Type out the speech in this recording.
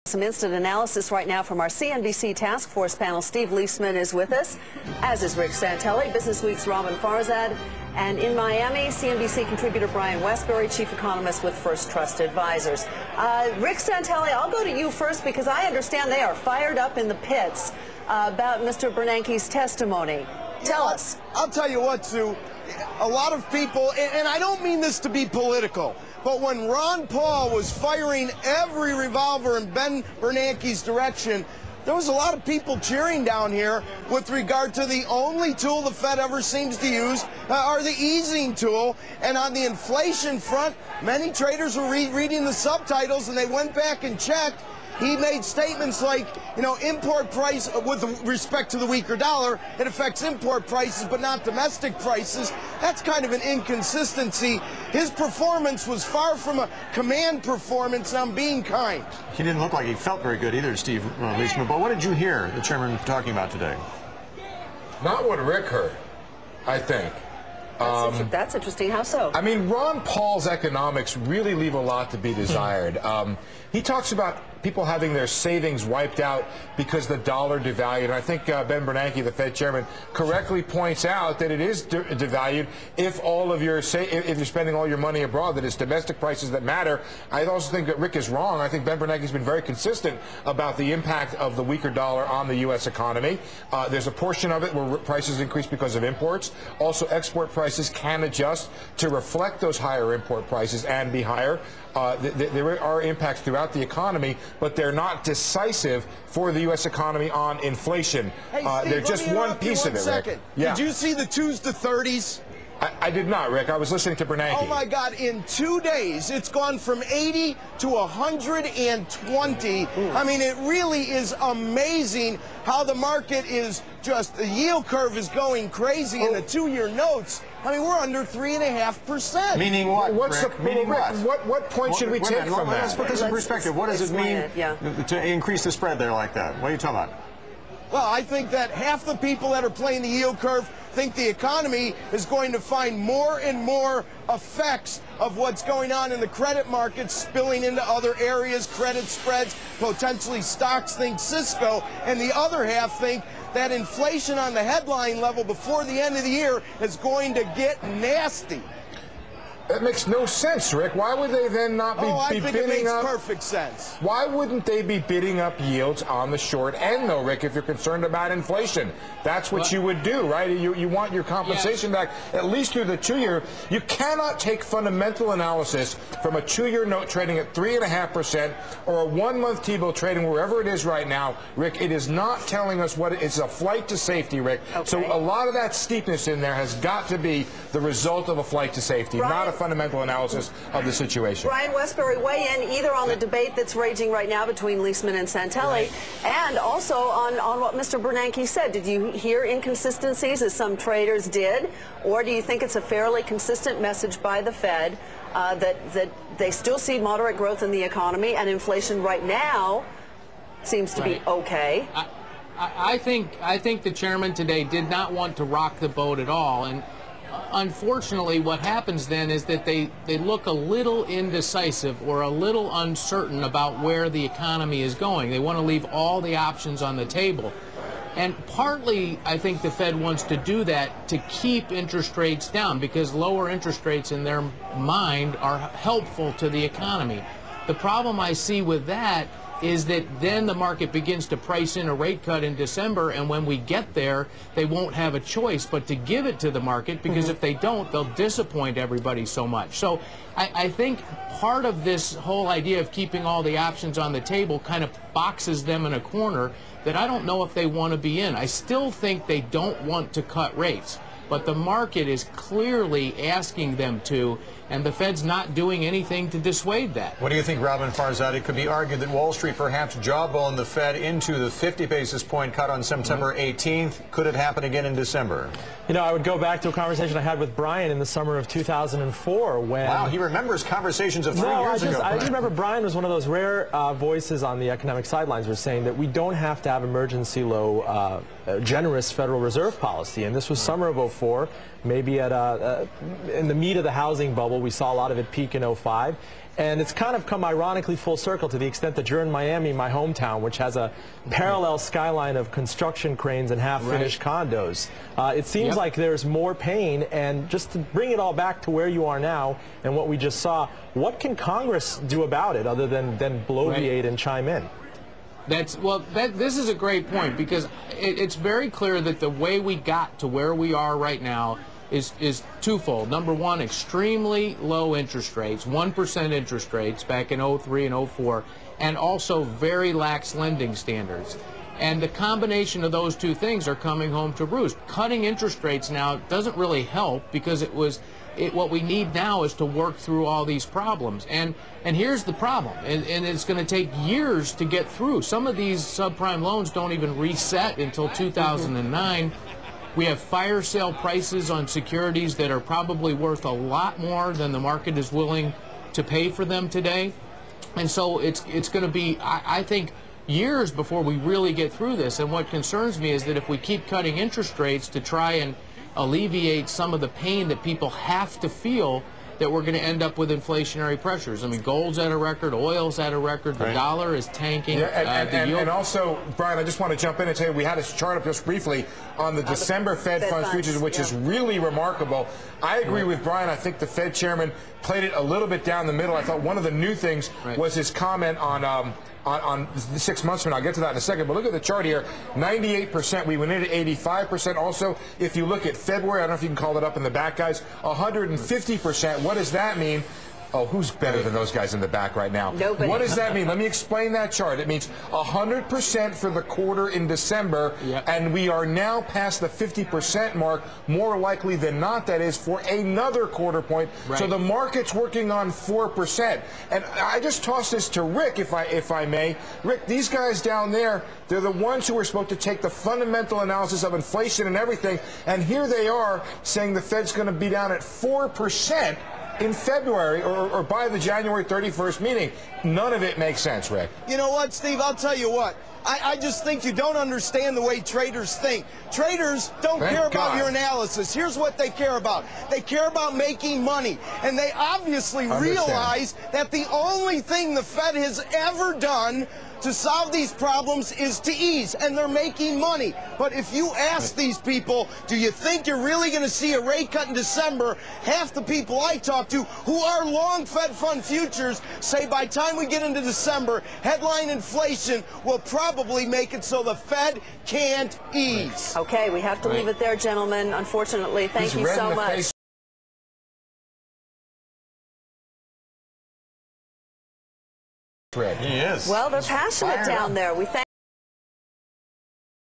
Some instant analysis right now from our CNBC Task Force panel. Steve Leisman is with us, as is Rick Santelli, Business Week's Robin Farzad, and in Miami, CNBC contributor Brian Westbury, chief economist with First Trust Advisors. Rick Santelli, I'll go to you first because I understand they are fired up in the pits about Mr. Bernanke's testimony. Tell us. I'll tell you what, Sue. A lot of people, and I don't mean this to be political, but when Ron Paul was firing every revolver in Ben Bernanke's direction, there was a lot of people cheering down here with regard to the only tool the Fed ever seems to use, or the easing tool. And on the inflation front, many traders were reading the subtitles and they went back and checked. He made statements like, you know, import price with respect to the weaker dollar, it affects import prices but not domestic prices. That's kind of an inconsistency. His performance was far from a command performance, and I'm being kind. He didn't look like he felt very good either, Steve Leisman. But what did you hear the chairman talking about today? Not what Rick heard, I think. That's interesting. How so? I mean, Ron Paul's economics really leave a lot to be desired. He talks about people having their savings wiped out because the dollar devalued. And I think Ben Bernanke, the Fed chairman, correctly points out that it is devalued if you're spending all your money abroad, that it's domestic prices that matter. I also think that Rick is wrong. I think Ben Bernanke's been very consistent about the impact of the weaker dollar on the U.S. economy. There's a portion of it where prices increase because of imports. Also, export prices can adjust to reflect those higher import prices and be higher. There are impacts throughout the economy, but they're not decisive for the U.S. economy on inflation. Hey, Steve, they're just one piece of it, Rick. Yeah. Did you see the 2s to 30s? I did not, Rick. I was listening to Bernanke. Oh, my God. In 2 days, it's gone from 80 to 120. I mean, it really is amazing how the market is the yield curve is going crazy in the 2-year notes. I mean, we're under 3.5%. Meaning what, Rick? Meaning what point should we take from that? Let's put this in perspective. What does it mean to increase the spread there like that? What are you talking about? Well, I think that half the people that are playing the yield curve think the economy is going to find more and more effects of what's going on in the credit markets spilling into other areas, credit spreads, potentially stocks, think Cisco, and the other half think that inflation on the headline level before the end of the year is going to get nasty. That makes no sense, Rick. Why would they then not be bidding up? I think it makes perfect sense. Why wouldn't they be bidding up yields on the short end, though, Rick, if you're concerned about inflation? That's what you would do, right? You want your compensation back, at least through the 2-year. You cannot take fundamental analysis from a 2-year note trading at 3.5% or a 1-month T-bill trading wherever it is right now. Rick, it is not telling us what it's a flight to safety, Rick. Okay. So a lot of that steepness in there has got to be the result of a flight to safety, not a fundamental analysis of the situation. Brian Westbury, weigh in either on the debate that's raging right now between Leisman and Santelli, and also on what Mr. Bernanke said. Did you hear inconsistencies, as some traders did, or do you think it's a fairly consistent message by the Fed that they still see moderate growth in the economy and inflation right now seems to be okay? I think the chairman today did not want to rock the boat at all, and unfortunately what happens then is that they look a little indecisive or a little uncertain about where the economy is going. They want to leave all the options on the table. And partly, I think the Fed wants to do that to keep interest rates down, because lower interest rates in their mind are helpful to the economy. The problem I see with that is that then the market begins to price in a rate cut in December, and when we get there, they won't have a choice but to give it to the market, because if they don't, they'll disappoint everybody so much. So I think part of this whole idea of keeping all the options on the table kind of boxes them in a corner that I don't know if they want to be in. I still think they don't want to cut rates, but the market is clearly asking them to, and the Fed's not doing anything to dissuade that. What do you think, Robin Farzad? It could be argued that Wall Street perhaps jawboned the Fed into the 50 basis point cut on September 18th. Could it happen again in December? You know, I would go back to a conversation I had with Brian in the summer of 2004 when... Wow, he remembers conversations of 3 years ago. I remember Brian was one of those rare voices on the economic sidelines were saying that we don't have to have emergency low, generous Federal Reserve policy. And this was summer of 04, maybe at in the meat of the housing bubble. We saw a lot of it peak in 05. And it's kind of come ironically full circle to the extent that you're in Miami, my hometown, which has a parallel skyline of construction cranes and half-finished condos. It seems like there's more pain, and just to bring it all back to where you are now and what we just saw, what can Congress do about it other than bloviate and chime in? This is a great point, because it's very clear that the way we got to where we are right now is twofold. Number one, extremely low interest rates, 1% interest rates back in 03 and 04, and also very lax lending standards. And the combination of those two things are coming home to roost. Cutting interest rates now doesn't really help, because what we need now is to work through all these problems. And here's the problem, and it's going to take years to get through. Some of these subprime loans don't even reset until 2009. We have fire sale prices on securities that are probably worth a lot more than the market is willing to pay for them today. And so it's going to be, I think, years before we really get through this. And what concerns me is that if we keep cutting interest rates to try and alleviate some of the pain that people have to feel, that we're going to end up with inflationary pressures. I mean, gold's at a record, oil's at a record, the dollar is tanking. And also, Brian, I just want to jump in and tell you, we had a chart up just briefly on the December Fed Funds futures, which is really remarkable. I agree with Brian. I think the Fed chairman played it a little bit down the middle. I thought one of the new things was his comment on 6 months from now. I'll get to that in a second. But look at the chart here. 98%. We went into 85%. Also, if you look at February, I don't know if you can call it up in the back, guys, 150%. What does that mean? Oh, who's better than those guys in the back right now? Nobody. What does that mean? Let me explain that chart. It means 100% for the quarter in December, and we are now past the 50% mark, more likely than not, that is, for another quarter point. So the market's working on 4%. And I just tossed this to Rick, if I may. Rick, these guys down there, they're the ones who are supposed to take the fundamental analysis of inflation and everything, and here they are saying the Fed's going to be down at 4% in February or by the January 31st meeting. None of it makes sense, Rick. You know what, Steve? I'll tell you what. I just think you don't understand the way traders think. Traders don't care about your analysis. Here's what they care about. They care about making money. And they obviously realize that the only thing the Fed has ever done to solve these problems is to ease, and they're making money. But if you ask these people, do you think you're really going to see a rate cut in December, half the people I talk to who are long Fed fund futures say by the time we get into December, headline inflation will probably make it so the Fed can't ease. Okay, we have to leave it there, gentlemen. Unfortunately, thank you so much. He is. Well, they're passionate down there. We thank